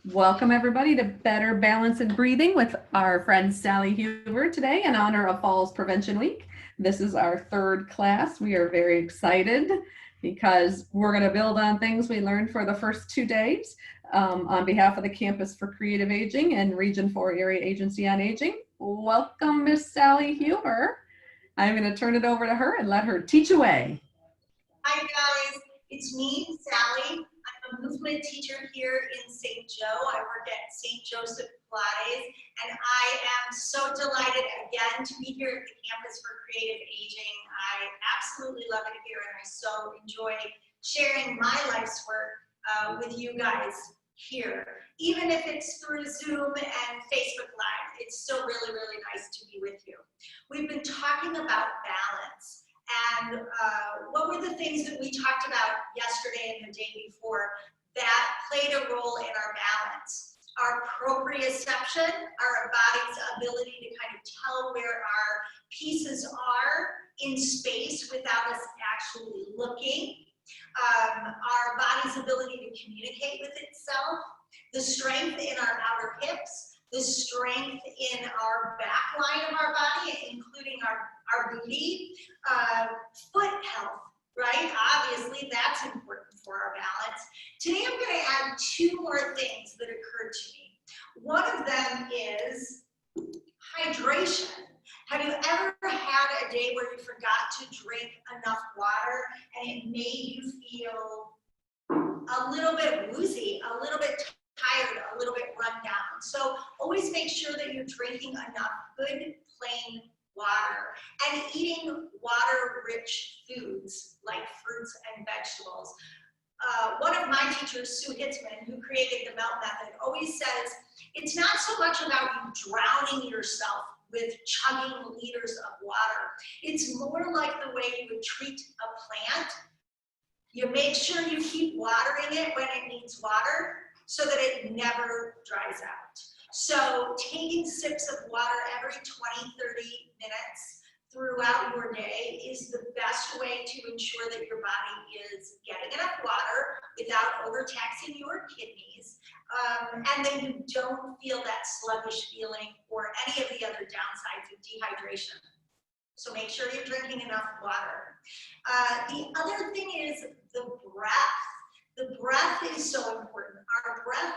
Welcome everybody to Better Balance and Breathing with our friend Salle Huber today in honor of Falls Prevention Week. This is our third class. We are very excited because we're going to build on things we learned for the first 2 days. On behalf of the Campus for Creative Aging and Region 4 Area Agency on Aging, welcome Miss Salle Huber. I'm going to turn it over to her and let her teach away. Hi guys, it's me, Sally. I'm a movement teacher here in St. Joe. I work at St. Joseph Pilates, and I am so delighted again to be here at the Campus for Creative Aging. I absolutely love it here, and I so enjoy sharing my life's work with you guys here. Even if it's through Zoom and Facebook Live, it's still really, really nice to be with you. We've been talking about balance. And what were the things that we talked about yesterday and the day before that played a role in our balance? Our proprioception, our body's ability to kind of tell where our pieces are in space without us actually looking. Our body's ability to communicate with itself. The strength in our outer hips. The strength in our back line of our body, including our booty, foot health, right? Obviously, that's important for our balance. Today, I'm going to add two more things that occurred to me. One of them is hydration. Have you ever had a day where you forgot to drink enough water and it made you feel a little bit woozy, a little bit tired, a little bit run down? So always make sure that you're drinking enough good, plain water and eating water-rich foods like fruits and vegetables. One of my teachers, Sue Hitzman, who created the MELT method, always says, it's not so much about you drowning yourself with chugging liters of water. It's more like the way you would treat a plant. You make sure you keep watering it when it needs water so that it never dries out. So taking sips of water every 20, 30 minutes throughout your day is the best way to ensure that your body is getting enough water without overtaxing your kidneys, and that you don't feel that sluggish feeling or any of the other downsides of dehydration. So make sure you're drinking enough water. The other thing is the breath. The breath is so important. Our breath,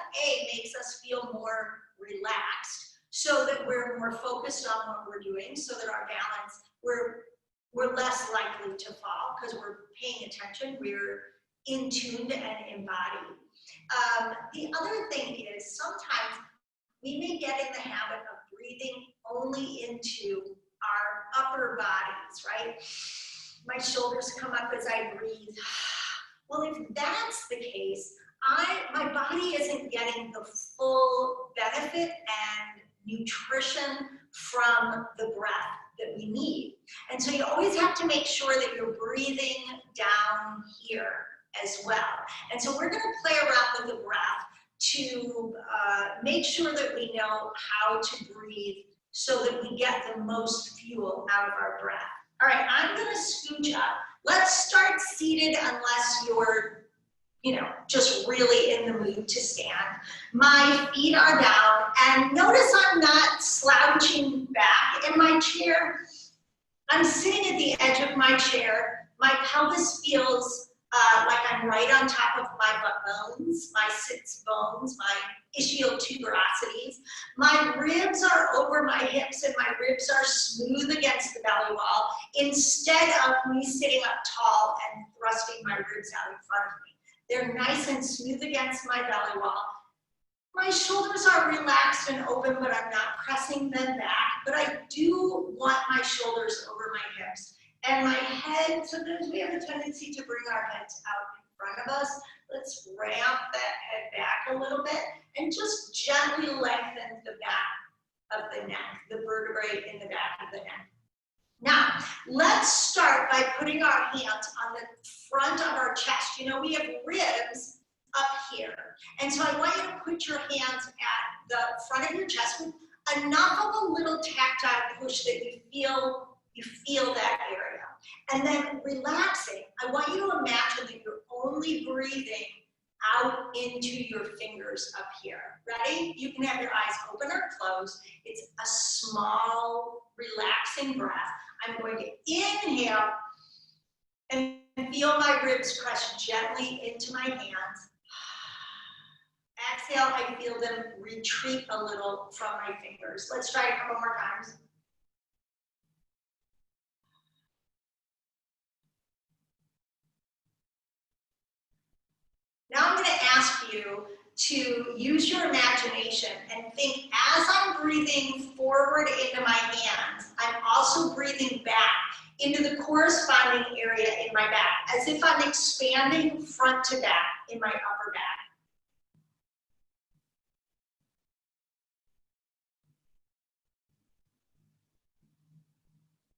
makes us feel more relaxed so that we're more focused on what we're doing, so that our balance, we're less likely to fall because we're paying attention, we're in tuned and embodied. The other thing is sometimes we may get in the habit of breathing only into our upper bodies, right? My shoulders come up as I breathe. Well, if that's the case, my body isn't getting the full benefit and nutrition from the breath that we need. And so you always have to make sure that you're breathing down here as well. And so we're going to play around with the breath to make sure that we know how to breathe so that we get the most fuel out of our breath. All right, I'm going to scooch up. Let's start seated unless you're, just really in the mood to stand. My feet are down, and notice I'm not slouching back in my chair. I'm sitting at the edge of my chair. My pelvis feels like I'm right on top of my butt bones, my sits bones, my ischial tuberosities. My ribs are over my hips and my ribs are smooth against the belly wall instead of me sitting up tall and thrusting my ribs out in front of me. They're nice and smooth against my belly wall. My shoulders are relaxed and open, but I'm not pressing them back. But I do want my shoulders over my hips. And my head, sometimes we have a tendency to bring our heads out in front of us. Let's ramp that head back a little bit and just gently lengthen the back of the neck, the vertebrae in the back of the neck. Now, let's start by putting our hands on the front of our chest. We have ribs up here. And so I want you to put your hands at the front of your chest with enough of a little tactile push that you feel that area. And then relaxing, I want you to imagine that you're only breathing out into your fingers up here. Ready? You can have your eyes open or closed. It's a small, relaxing breath. I'm going to inhale and feel my ribs press gently into my hands. Exhale, I feel them retreat a little from my fingers. Let's try it a couple more times. Now I'm going to ask you to use your imagination and think, as I'm breathing forward into my hands, I'm also breathing back into the corresponding area in my back, as if I'm expanding front to back in my upper back.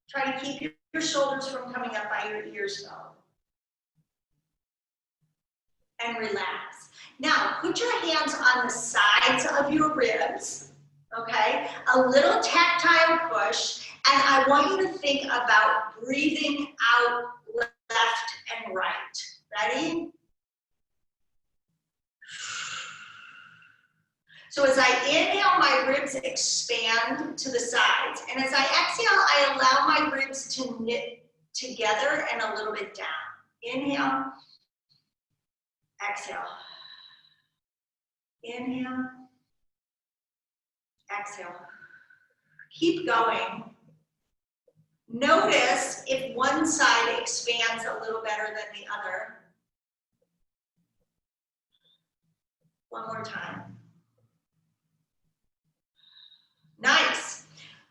Try to keep your shoulders from coming up by your ears though. And relax. Now, put your hands on the sides of your ribs, okay? A little tactile push, and I want you to think about breathing out left and right. Ready? So as I inhale, my ribs expand to the sides, and as I exhale, I allow my ribs to knit together and a little bit down. Inhale. Exhale. Inhale. Exhale. Keep going. Notice if one side expands a little better than the other. One more time. Nice.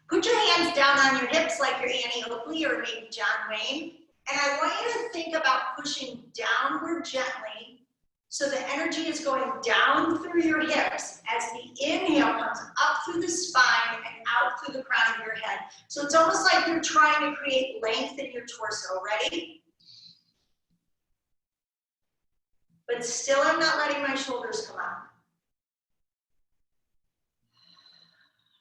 Put your hands down on your hips like you're Annie Oakley or maybe John Wayne. And I want you to think about pushing downward gently so the energy is going down through your hips as the inhale comes up through the spine and out through the crown of your head. So it's almost like you're trying to create length in your torso. Ready? But still I'm not letting my shoulders come up.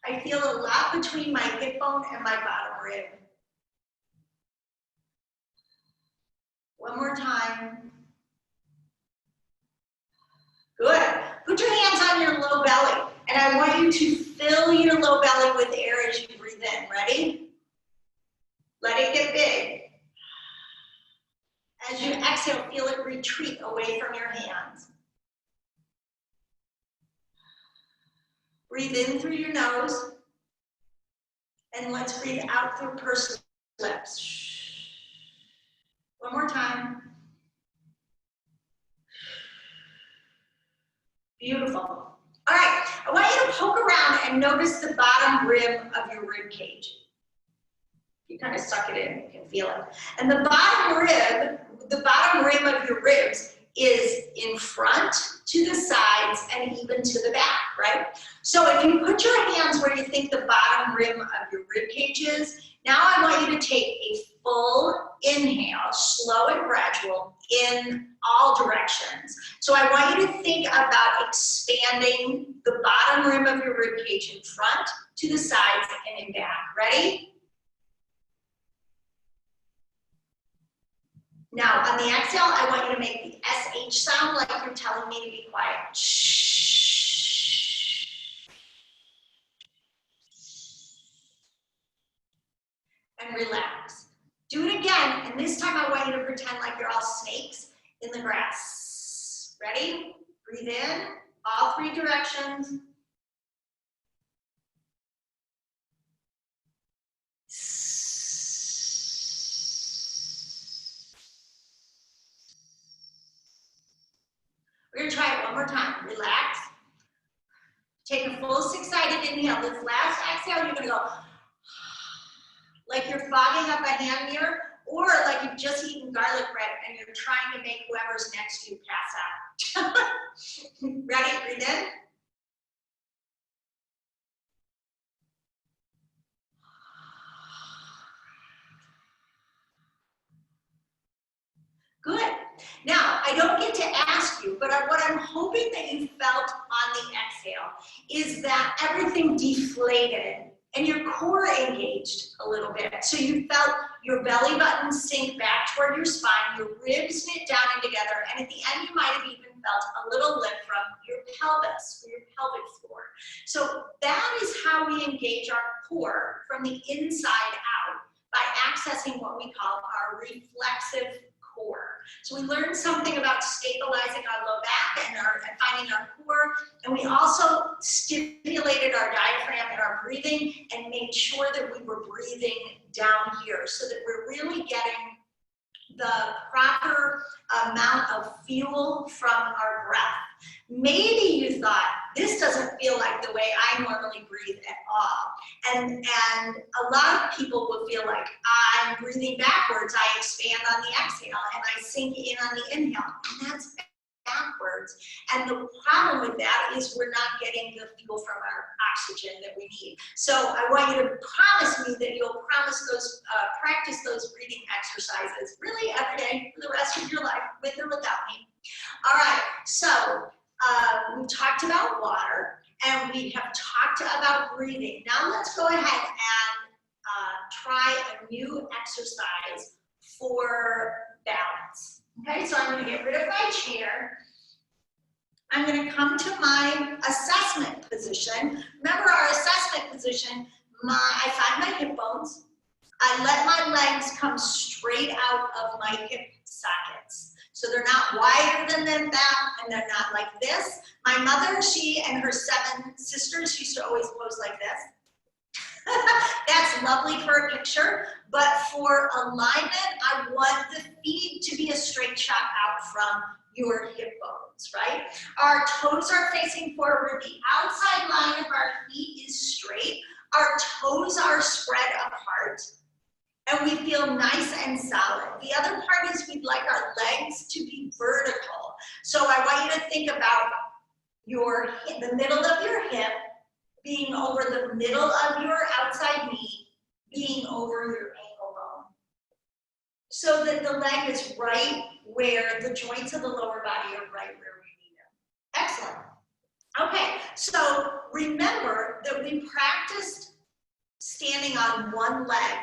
I feel a lot between my hip bone and my bottom rib. One more time. Good. Put your hands on your low belly, and I want you to fill your low belly with air as you breathe in. Ready? Let it get big. As you exhale, feel it retreat away from your hands. Breathe in through your nose, and let's breathe out through pursed lips. One more time. Beautiful. All right, I want you to poke around and notice the bottom rib of your rib cage. You kind of suck it in, you can feel it. And the bottom rim of your ribs is in front, to the sides, and even to the back, right? So if you put your hands where you think the bottom rim of your rib cage is, now I want you to take a full inhale, slow and gradual, in all directions. So I want you to think about expanding the bottom rim of your rib cage in front, to the sides, and in back. Ready? Now, on the exhale, I want you to make the SH sound like you're telling me to be quiet. Shh. And relax. Do it again, and this time I want you to pretend like you're all snakes in the grass. Ready? Breathe in, all three directions. We're going to try it one more time. Relax. Take a full six-sided inhale. This last exhale, you're going to go like you're fogging up a hand mirror, or like you've just eaten garlic bread and you're trying to make whoever's next to you pass out. Ready? Breathe in. Good. Now, I don't get to ask you, but what I'm hoping that you felt on the exhale is that everything deflated and your core engaged a little bit. So you felt your belly button sink back toward your spine, your ribs knit down and together, and at the end you might have even felt a little lift from your pelvis, or your pelvic floor. So that is how we engage our core from the inside out by accessing what we call our reflexive core. So we learned something about stabilizing our low back and finding our core, and we also stimulated our diaphragm and our breathing and made sure that we were breathing down here so that we're really getting the proper amount of fuel from our breath. Maybe you thought, this doesn't feel like the way I normally breathe at all. And a lot of people will feel like I'm breathing backwards. I expand on the exhale and I sink in on the inhale. And that's backwards. And the problem with that is we're not getting the fuel from our oxygen that we need. So I want you to promise me that you'll practice those breathing exercises really every day for the rest of your life, with or without me. All right, so we talked about water and we have talked about breathing. Now let's go ahead and try a new exercise for balance. Okay, so I'm going to get rid of my chair. I'm going to come to my assessment position. Remember our assessment position, I find my hip bones. I let my legs come straight out of my hip sockets. So they're not wider than that, and they're not like this. My mother, she and her 7 sisters used to always pose like this. That's lovely for a picture, but for alignment, I want the feet to be a straight shot out from your hip bones, right? Our toes are facing forward. The outside line of our feet is straight. Our toes are spread apart, and we feel nice and solid. The other part is we'd like our legs to be vertical. So I want you to think about the middle of your hip being over the middle of your outside knee, being over your ankle bone. So that the leg is right where the joints of the lower body are right where we need them. Excellent. Okay, so remember that we practiced standing on one leg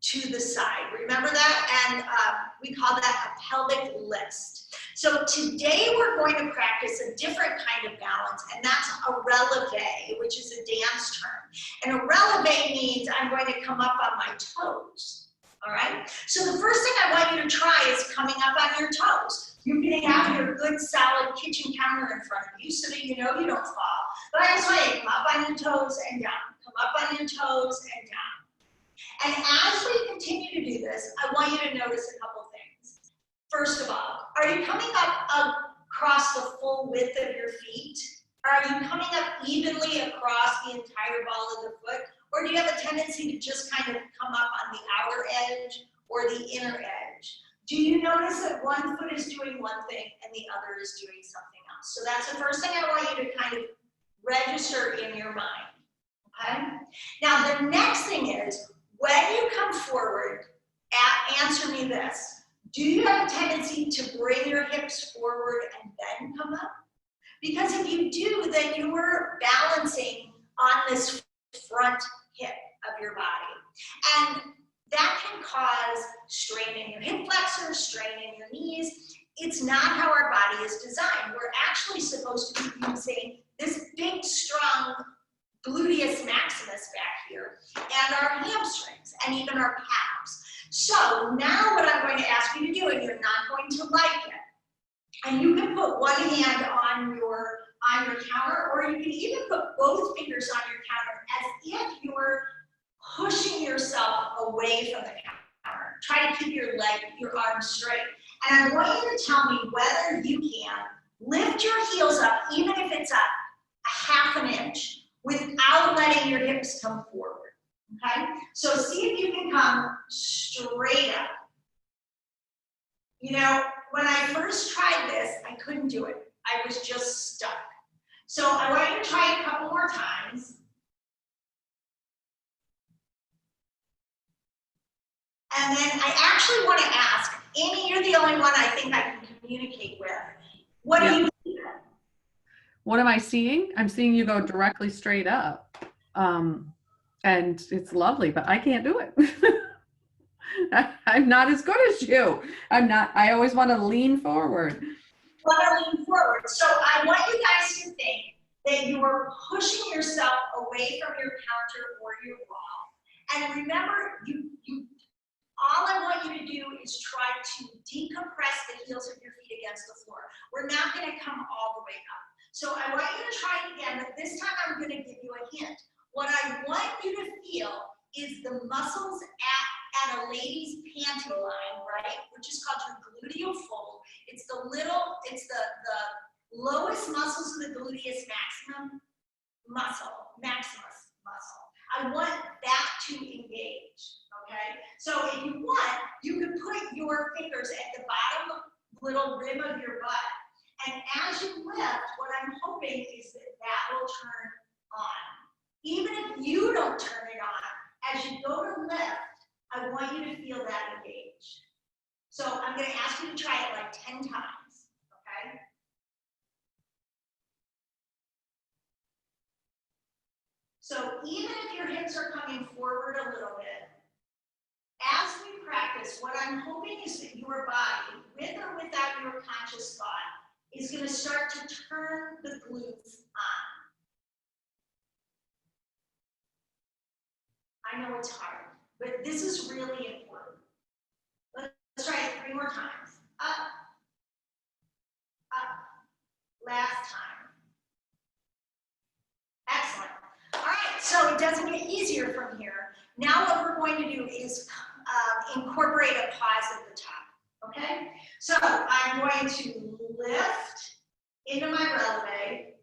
to the side. Remember that? And we call that a pelvic list. So today we're going to practice a different kind of balance, and that's a releve, which is a dance term. And a releve means I'm going to come up on my toes. All right? So the first thing I want you to try is coming up on your toes. You can have your good solid kitchen counter in front of you so that you know you don't fall. But I just want you to come up on your toes and down. Come up on your toes and down. And as we continue to do this, I want you to notice a couple things. First of all, are you coming up across the full width of your feet? Are you coming up evenly across the entire ball of the foot? Or do you have a tendency to just kind of come up on the outer edge or the inner edge? Do you notice that one foot is doing one thing and the other is doing something else? So that's the first thing I want you to kind of register in your mind, okay? Now the next thing is, when you come forward, answer me this. Do you have a tendency to bring your hips forward and then come up? Because if you do, then you are balancing on this front hip of your body. And that can cause strain in your hip flexors, strain in your knees. It's not how our body is designed. We're actually supposed to be using this big, strong gluteus maximus back here, and our hamstrings, and even our calves. So now what I'm going to ask you to do, and you're not going to like it, and you can put one hand on your counter, or you can even put both fingers on your counter as if you're pushing yourself away from the counter. Try to keep your arms straight. And I want you to tell me whether you can lift your heels up, even if it's up a half an inch, without letting your hips come forward, okay? So see if you can come straight up. You know, when I first tried this, I couldn't do it. I was just stuck. So I want you to try a couple more times. And then I actually want to ask, Amy, you're the only one I think I can communicate with. What do you see? What am I seeing? I'm seeing you go directly straight up. And it's lovely, but I can't do it. I'm not as good as you. I'm not, I always want to lean forward. Want to lean forward. So I want you guys to think that you are pushing yourself away from your counter or your wall. And remember, all I want you to do is try to decompress the heels of your feet against the floor. We're not going to come all the way up. So I want you to try it again, but this time I'm going to give you a hint. What I want you to feel is the muscles at a lady's panty line, right? Which is called your gluteal fold. It's the lowest muscles of the gluteus maximus muscle. I want that to engage, okay? So if you want, you could put your fingers at the bottom little rim of your butt. And as you lift, what I'm hoping is that that will turn on. Even if you don't turn it on, as you go to lift, I want you to feel that engaged. So I'm going to ask you to try it like 10 times, okay? So even if your hips are coming forward a little bit, as we practice, what I'm hoping is that your body, with or without your conscious thought, is going to start to turn the glutes on. I know it's hard, but this is really important. Let's try it 3 more times. Up, up. Last time. Excellent. All right, so it doesn't get easier from here. Now what we're going to do is incorporate a pause at the top, okay? So I'm going to lift into my releve.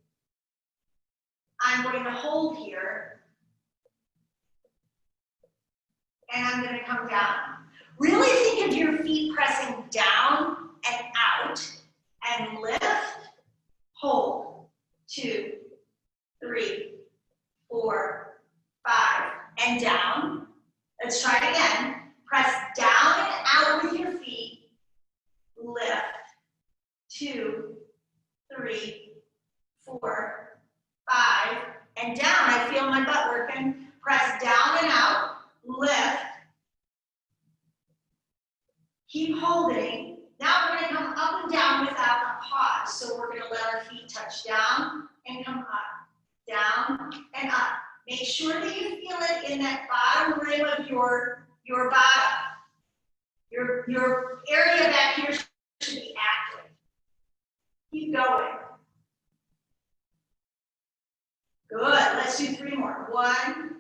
I'm going to hold here. And I'm going to come down. Really think of your feet pressing down and out. And lift, hold. 2, 3, 4, 5, and down. Let's try it again. Press down and out with your feet. Lift. 2, 3, 4, 5, and down. I feel my butt working. Press down and out. Lift. Keep holding. Now we're going to come up and down without a pause. So we're going to let our feet touch down and come up. Down and up. Make sure that you feel it in that bottom rim of your bottom. Your area back here should be active. Keep going. Good. Let's do 3 more. 1,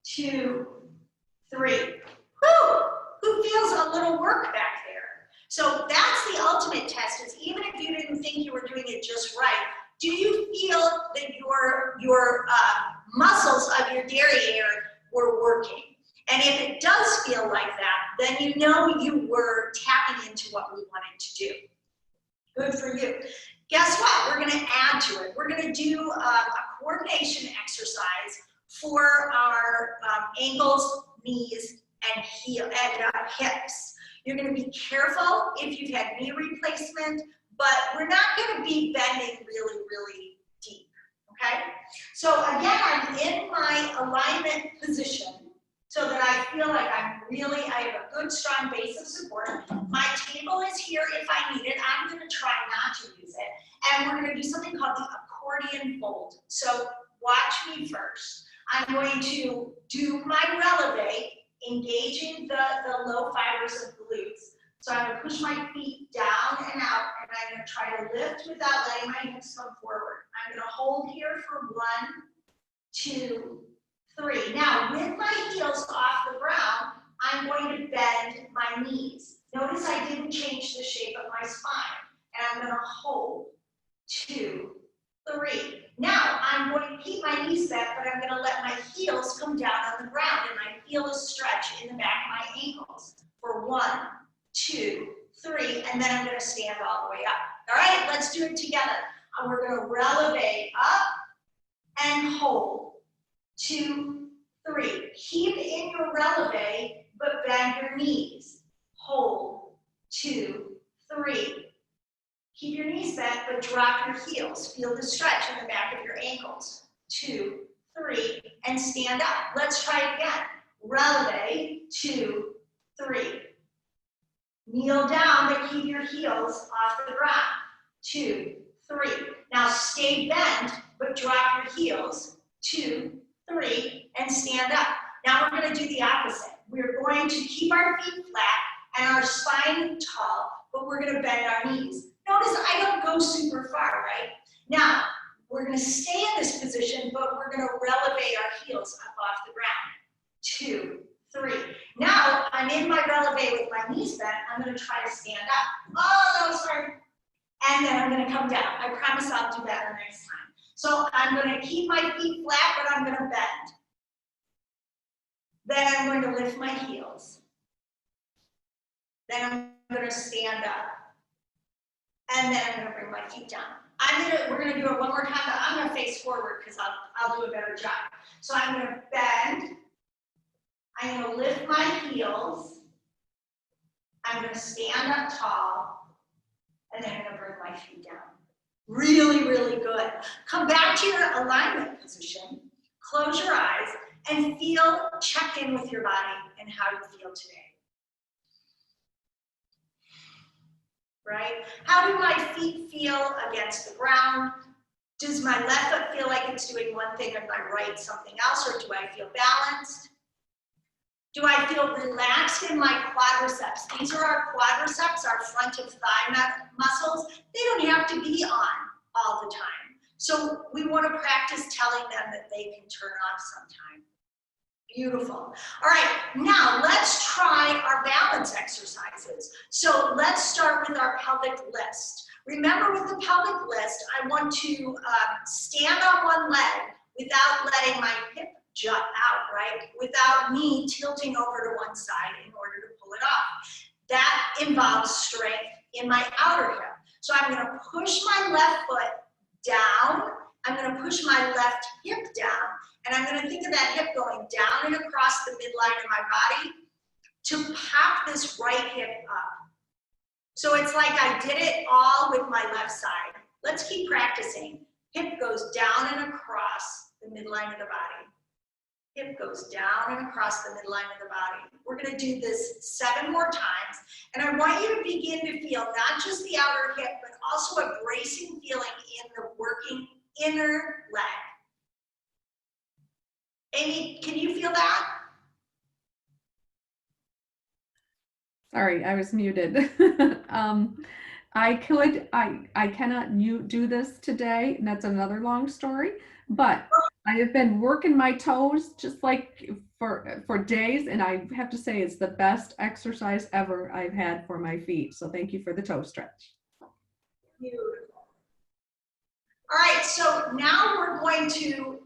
2, 3. Whew! Who feels a little work back there? So that's the ultimate test, is even if you didn't think you were doing it just right, do you feel that your muscles of your derriere were working? And if it does feel like that, then you know you were tapping into what we wanted to do. Good for you. Guess what? We're going to add to it. We're going to do a coordination exercise for our ankles, knees, and hips. You're going to be careful if you've had knee replacement, but we're not going to be bending really, really deep, okay? So again, I'm in my alignment position so that I feel like I have a good, strong base of support. My table is here if I need it. I'm going to try not to use it. And we're going to do something called the accordion fold. So watch me first. I'm going to do my releve, engaging the low fibers of glutes. So I'm going to push my feet down and out, and I'm going to try to lift without letting my hips come forward. I'm going to hold here for 1, 2, 3. Now, with my heels off the ground, I'm going to bend my knees. Notice I didn't change the shape of my spine. And I'm going to hold. 2, 3. Now, I'm going to keep my knees bent, but I'm going to let my heels come down on the ground, and I feel a stretch in the back of my ankles for 1, 2, 3, and then I'm going to stand all the way up. All right, let's do it together. We're going to releve up and hold. 2, 3. Keep in your releve, but bend your knees. Hold. 2, 3. Keep your knees bent, but drop your heels. Feel the stretch in the back of your ankles. 2, 3, and stand up. Let's try it again. Releve. 2, 3. Kneel down, but keep your heels off the ground. 2, 3. Now stay bent, but drop your heels. 2, 3, and stand up. Now we're going to do the opposite. We're going to keep our feet flat and our spine tall, but we're going to bend our knees. Notice I don't go super far, right? Now, we're going to stay in this position, but we're going to releve our heels up off the ground. 2, 3. Now, I'm in my releve with my knees bent. I'm going to try to stand up. Oh, that was hard. And then I'm going to come down. I promise I'll do better next time. So I'm going to keep my feet flat, but I'm going to bend. Then I'm going to lift my heels. Then I'm going to stand up. And then I'm going to bring my feet down. We're going to do it one more time, but I'm going to face forward because I'll do a better job. So I'm going to bend. I'm going to lift my heels. I'm going to stand up tall. And then I'm going to bring my feet down. Really, really good. Come back to your alignment position. Close your eyes and check in with your body and how you feel today. Right? How do my feet feel against the ground? Does my left foot feel like it's doing one thing and my right something else, or do I feel balanced? Do I feel relaxed in my quadriceps? These are our quadriceps, our front of thigh muscles. They don't have to be on all the time. So we want to practice telling them that they can turn off sometime. Beautiful. All right, now let's try our balance exercises. So let's start with our pelvic list. Remember, with the pelvic list, I want to stand on one leg without letting my hip jut out, right? Without me tilting over to one side in order to pull it off. That involves strength in my outer hip. So I'm going to push my left foot down. I'm going to push my left hip down. And I'm going to think of that hip going down and across the midline of my body to pop this right hip up. So it's like I did it all with my left side. Let's keep practicing. Hip goes down and across the midline of the body. Hip goes down and across the midline of the body. We're going to do this 7 more times. And I want you to begin to feel not just the outer hip, but also a bracing feeling in the working inner leg. Amy, can you feel that? Sorry, I was muted. I cannot do this today, and that's another long story, but I have been working my toes just like for days, and I have to say it's the best exercise ever I've had for my feet. So thank you for the toe stretch. Beautiful. All right, so now we're going to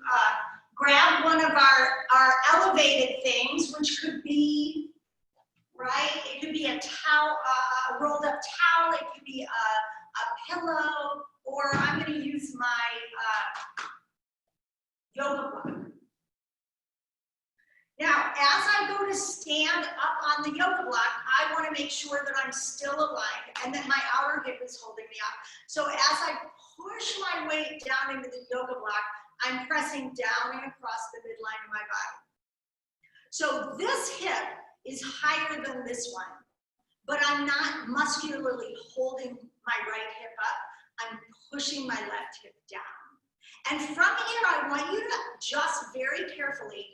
grab one of our elevated things, which could be, right? It could be a towel, a rolled up towel. It could be a pillow, or I'm going to use my yoga block. Now, as I go to stand up on the yoga block, I want to make sure that I'm still aligned and that my outer hip is holding me up. So as I push my weight down into the yoga block, I'm pressing down and across the midline of my body. So this hip is higher than this one, but I'm not muscularly holding my right hip up. I'm pushing my left hip down. And from here, I want you to just very carefully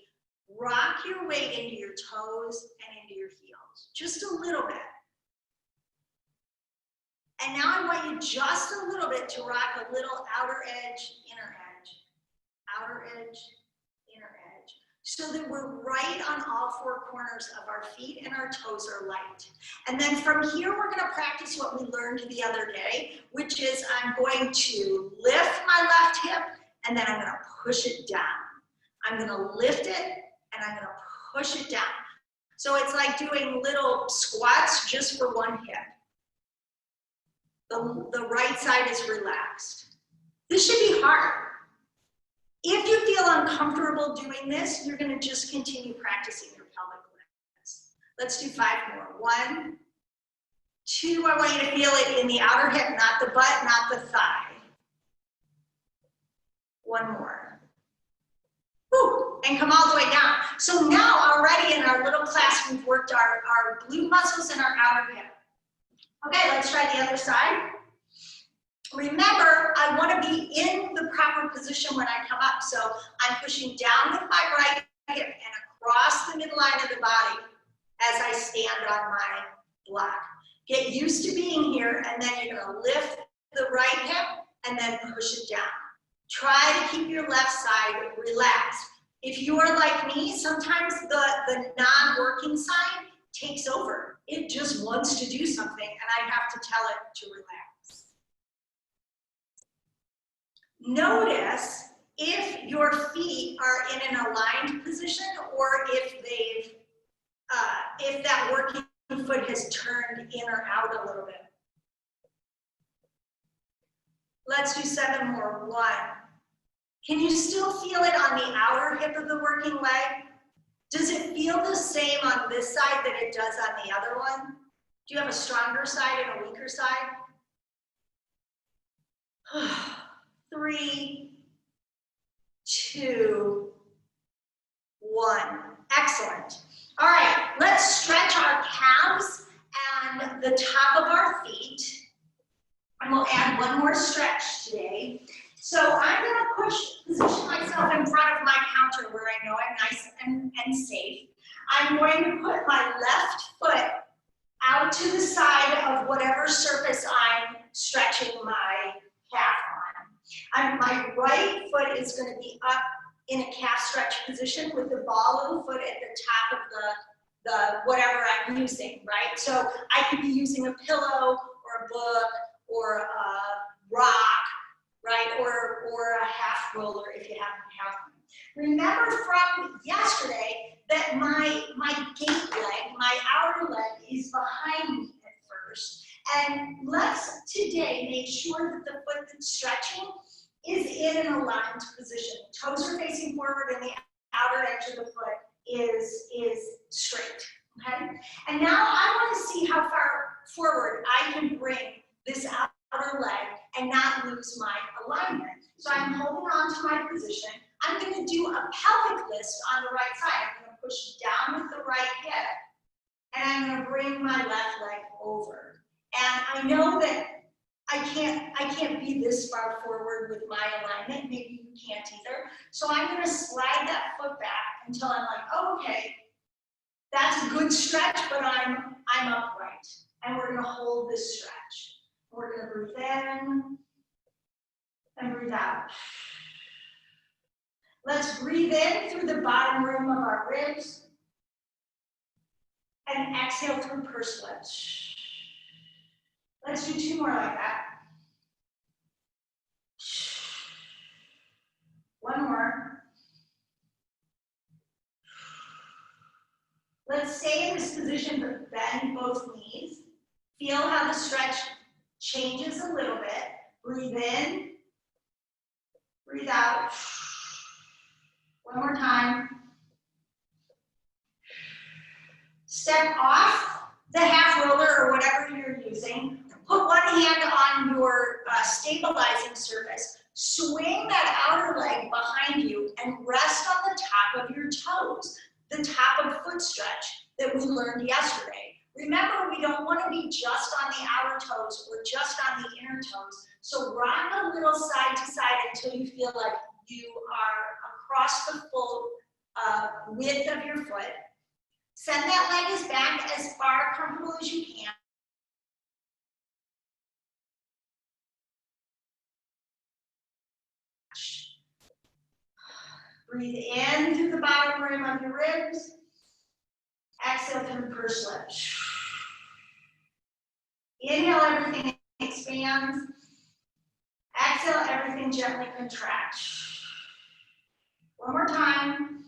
rock your weight into your toes and into your heels, just a little bit. And now I want you just a little bit to rock a little outer edge, inner edge, outer edge, inner edge, so that we're right on all 4 corners of our feet and our toes are light. And then from here, we're going to practice what we learned the other day, which is I'm going to lift my left hip and then I'm going to push it down. I'm going to lift it and I'm going to push it down. So it's like doing little squats just for one hip. The right side is relaxed. This should be hard. If you feel uncomfortable doing this, you're going to just continue practicing your pelvic lifts. Let's do 5 more. 1, 2, I want you to feel it in the outer hip, not the butt, not the thigh. 1 more. Whew. and come all the way down. So now already in our little class, we've worked our glute muscles and our outer hip. Okay, let's try the other side. Remember, I want to be in the proper position when I come up. So I'm pushing down with my right hip and across the midline of the body as I stand on my block. Get used to being here, and then you're going to lift the right hip and then push it down. Try to keep your left side relaxed. If you are like me, sometimes the non-working side takes over. It just wants to do something, and I have to tell it to relax. Notice if your feet are in an aligned position or if that working foot has turned in or out a little bit. Let's do 7 more. 1. Can you still feel it on the outer hip of the working leg? Does it feel the same on this side that it does on the other one? Do you have a stronger side and a weaker side? 3, 2, 1. Excellent. All right, let's stretch our calves and the top of our feet. And we'll add one more stretch today. So I'm going to position myself in front of my counter where I know I'm nice and safe. I'm going to put my left foot out to the side of whatever surface I'm stretching my calf on. My right foot is going to be up in a calf stretch position with the ball of the foot at the top of the whatever I'm using, right? So I could be using a pillow or a book or a rock, right? Or a half roller if you happen to have them. Remember from yesterday that my gate leg, my outer leg is behind me at first. And let's today make sure that the foot that's stretching is in an aligned position. Toes are facing forward and the outer edge of the foot is straight, okay? And now I want to see how far forward I can bring this outer leg and not lose my alignment. So I'm holding on to my position. I'm going to do a pelvic lift on the right side. I'm going to push down with the right hip, and I'm going to bring my left leg over. And I know that I can't be this far forward with my alignment. Maybe you can't either. So I'm going to slide that foot back until I'm like, oh, okay, that's a good stretch, but I'm upright. And we're going to hold this stretch. We're going to breathe in and breathe out. Let's breathe in through the bottom rim of our ribs and exhale through pursed lips. Let's do 2 more like that. 1 more. Let's stay in this position, but bend both knees. Feel how the stretch changes a little bit. Breathe in, breathe out. 1 more time. Step off the half roller or whatever you're using. Put one hand on your stabilizing surface. Swing that outer leg behind you and rest on the top of your toes, the top of foot stretch that we learned yesterday. Remember, we don't want to be just on the outer toes or just on the inner toes. So rock a little side to side until you feel like you are across the full width of your foot. Send that leg back as far comfortable as you can. Breathe in through the bottom rim of your ribs. Exhale through pursed lips. Inhale, everything expands. Exhale, everything gently contracts. 1 more time.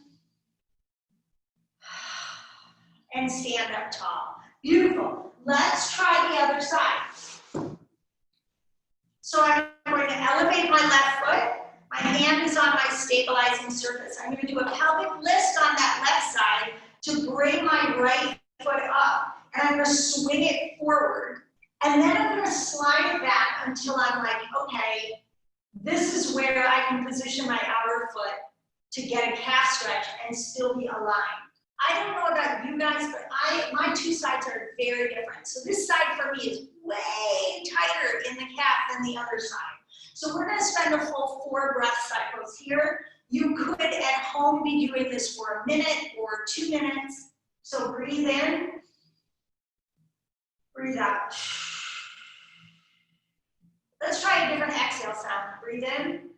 And stand up tall. Beautiful. Let's try the other side. So I'm going to elevate my left foot. My hand is on my stabilizing surface. I'm going to do a pelvic lift on that left side to bring my right foot up. And I'm going to swing it forward. And then I'm going to slide it back until I'm like, okay, this is where I can position my outer foot to get a calf stretch and still be aligned. I don't know about you guys, but my two sides are very different. So this side for me is way tighter in the calf than the other side. So we're going to spend a full 4 breath cycles here. You could at home be doing this for a minute or 2 minutes. So breathe in, breathe out. Let's try a different exhale sound. Breathe in,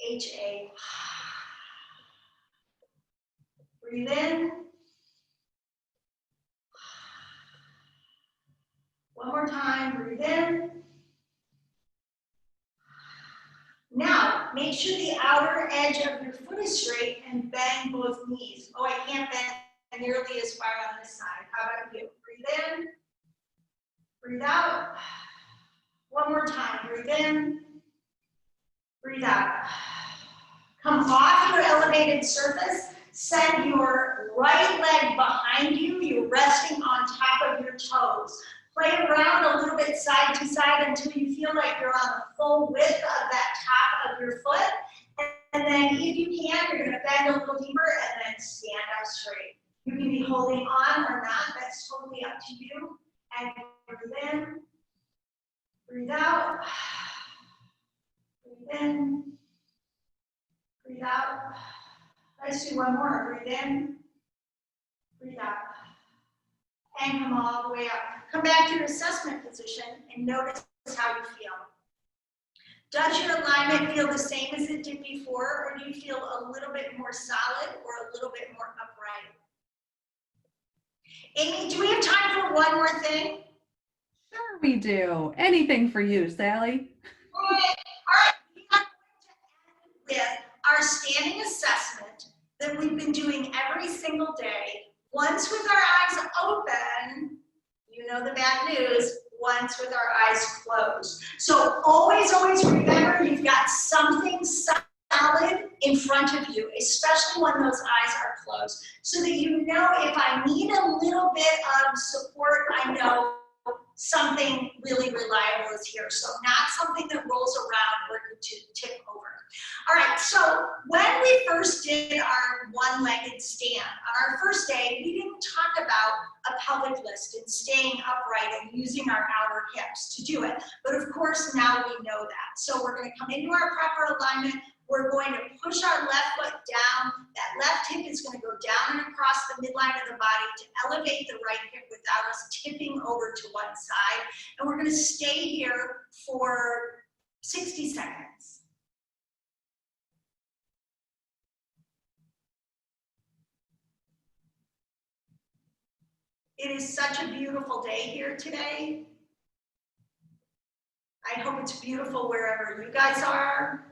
H-A. Breathe in. One more time, breathe in. Now, make sure the outer edge of your foot is straight and bend both knees. Oh, I can't bend nearly as far on this side. How about you? Breathe in, breathe out. One more time, breathe in, breathe out. Come off your elevated surface. Send your right leg behind you. You're resting on top of your toes. Play around a little bit side to side until you feel like you're on the full width of that top of your foot. And then if you can, you're going to bend a little deeper and then stand up straight. You can be holding on or not. That's totally up to you. And breathe in, breathe out, breathe in, breathe out. Let's do one more. Breathe in, breathe out. And come all the way up. Come back to your assessment position and notice how you feel. Does your alignment feel the same as it did before, or do you feel a little bit more solid or a little bit more upright? Amy, do we have time for one more thing? Sure we do. Anything for you, Sally. All right. We are going to end with our standing assessment that we've been doing every single day. Once with our eyes open, you know the bad news, once with our eyes closed. So always, always remember you've got something solid in front of you, especially when those eyes are closed, so that you know if I need a little bit of support, I know something really reliable is here. So not something that rolls around or to tip over. All right, so when we first did our one-legged stand, on our first day, we didn't talk about a pelvic lift and staying upright and using our outer hips to do it. But of course, now we know that. So we're going to come into our proper alignment. We're going to push our left foot down. That left hip is going to go down and across the midline of the body to elevate the right hip without us tipping over to one side. And we're going to stay here for 60 seconds. It is such a beautiful day here today. I hope it's beautiful wherever you guys are.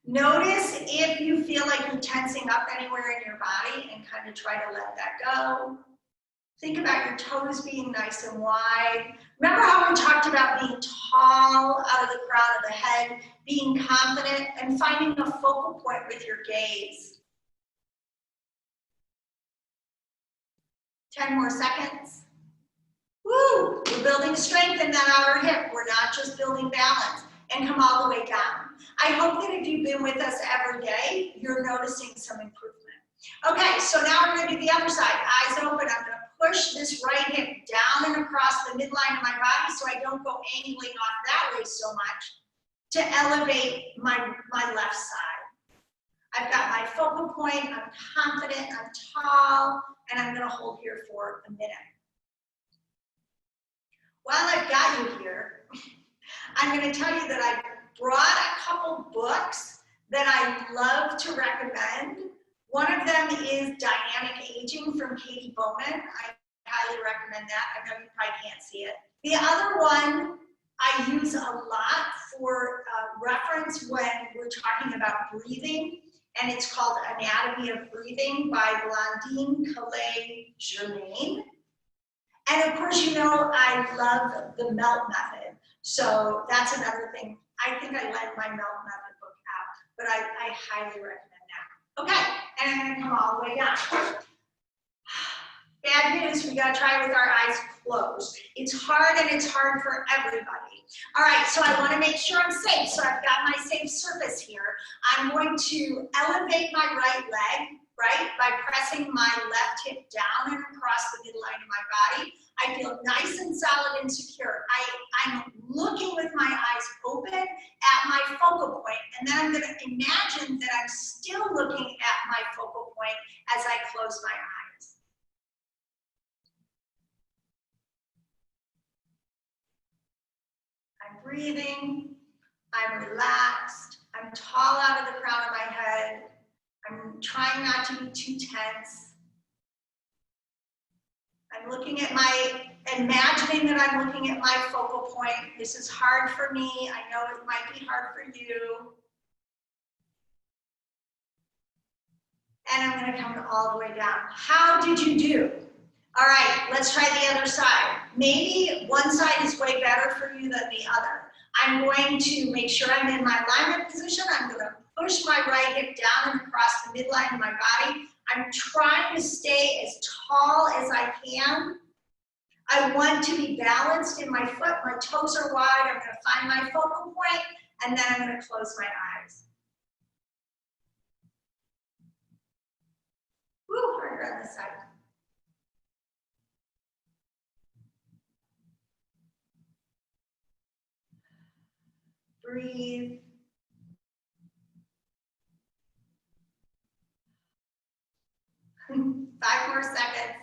Notice if you feel like you're tensing up anywhere in your body and kind of try to let that go. Think about your toes being nice and wide. Remember how we talked about being tall out of the crown of the head, being confident, and finding a focal point with your gaze. 10 more seconds. Woo! We're building strength in that outer hip. We're not just building balance. And come all the way down. I hope that if you've been with us every day, you're noticing some improvement. Okay, so now we're going to do the other side. Eyes open. I'm going to push this right hip down and across the midline of my body so I don't go angling on that way so much to elevate my left side. I've got my focal point. I'm confident. I'm tall. And I'm going to hold here for a minute. While I've got you here, I'm going to tell you that I brought a couple books that I love to recommend. One of them is Dynamic Aging from Katie Bowman. I highly recommend that. I know you probably can't see it. The other one I use a lot for reference when we're talking about breathing, and it's called Anatomy of Breathing by Blondine Calais-Germain. And of course, you know I love the MELT method. So that's another thing. I think I lent my MELT method book out, but I highly recommend that. Okay, and I'm gonna come all the way down. Bad news, we gotta try with our eyes closed. It's hard and it's hard for everybody. All right, so I wanna make sure I'm safe. So I've got my safe surface here. I'm going to elevate my right leg, right, by pressing my left hip down and across the midline of my body. I feel nice and solid and secure. I'm looking with my eyes open at my focal point, and then I'm gonna imagine that I'm still looking at my focal point as I close my eyes. I'm breathing, I'm relaxed, I'm tall out of the crown of my head, I'm trying not to be too tense. I'm looking at imagining that I'm looking at my focal point. This is hard for me. I know it might be hard for you. And I'm gonna come all the way down. How did you do? All right, let's try the other side. Maybe one side is way better for you than the other. I'm going to make sure I'm in my alignment position. I'm gonna push my right hip down and across the midline of my body. I'm trying to stay as tall as I can. I want to be balanced in my foot. My toes are wide. I'm gonna find my focal point, and then I'm gonna close my eyes. Woo, harder on this side. Breathe. Five more seconds.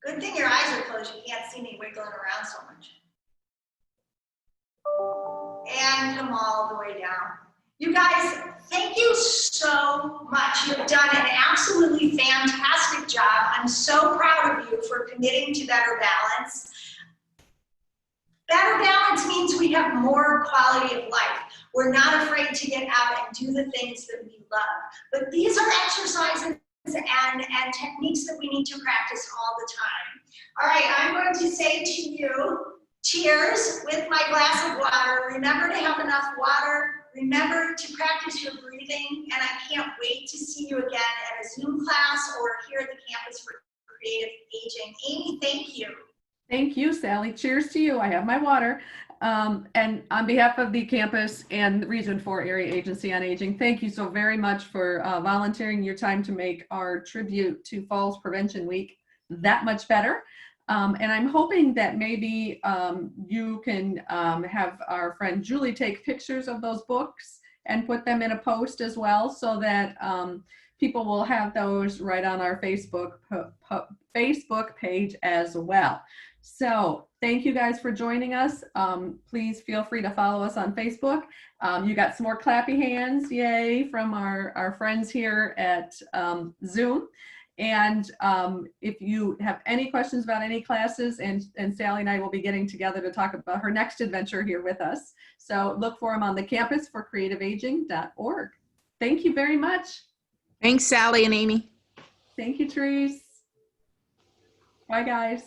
Good thing your eyes are closed. You can't see me wiggling around so much. And come all the way down. You guys, thank you so much. You've done an absolutely fantastic job. I'm so proud of you for committing to better balance. Better balance means we have more quality of life. We're not afraid to get out and do the things that we love. But these are exercises and techniques that we need to practice all the time. All right, I'm going to say to you, cheers with my glass of water. Remember to have enough water. Remember to practice your breathing. And I can't wait to see you again at a Zoom class or here at the campus for creative aging. Amy, thank you. Thank you, Sally. Cheers to you. I have my water. And on behalf of the campus and Region 4 Area Agency on Aging, thank you so very much for volunteering your time to make our tribute to Falls Prevention Week that much better. And I'm hoping that maybe you can have our friend Julie take pictures of those books and put them in a post as well, so that people will have those right on our Facebook page as well. So thank you guys for joining us. Please feel free to follow us on Facebook. You got some more clappy hands, yay, from our friends here at Zoom. And if you have any questions about any classes, and Sally and I will be getting together to talk about her next adventure here with us. So look for them on the campus for creativeaging.org. Thank you very much. Thanks, Sally and Amy. Thank you, Therese. Bye, guys.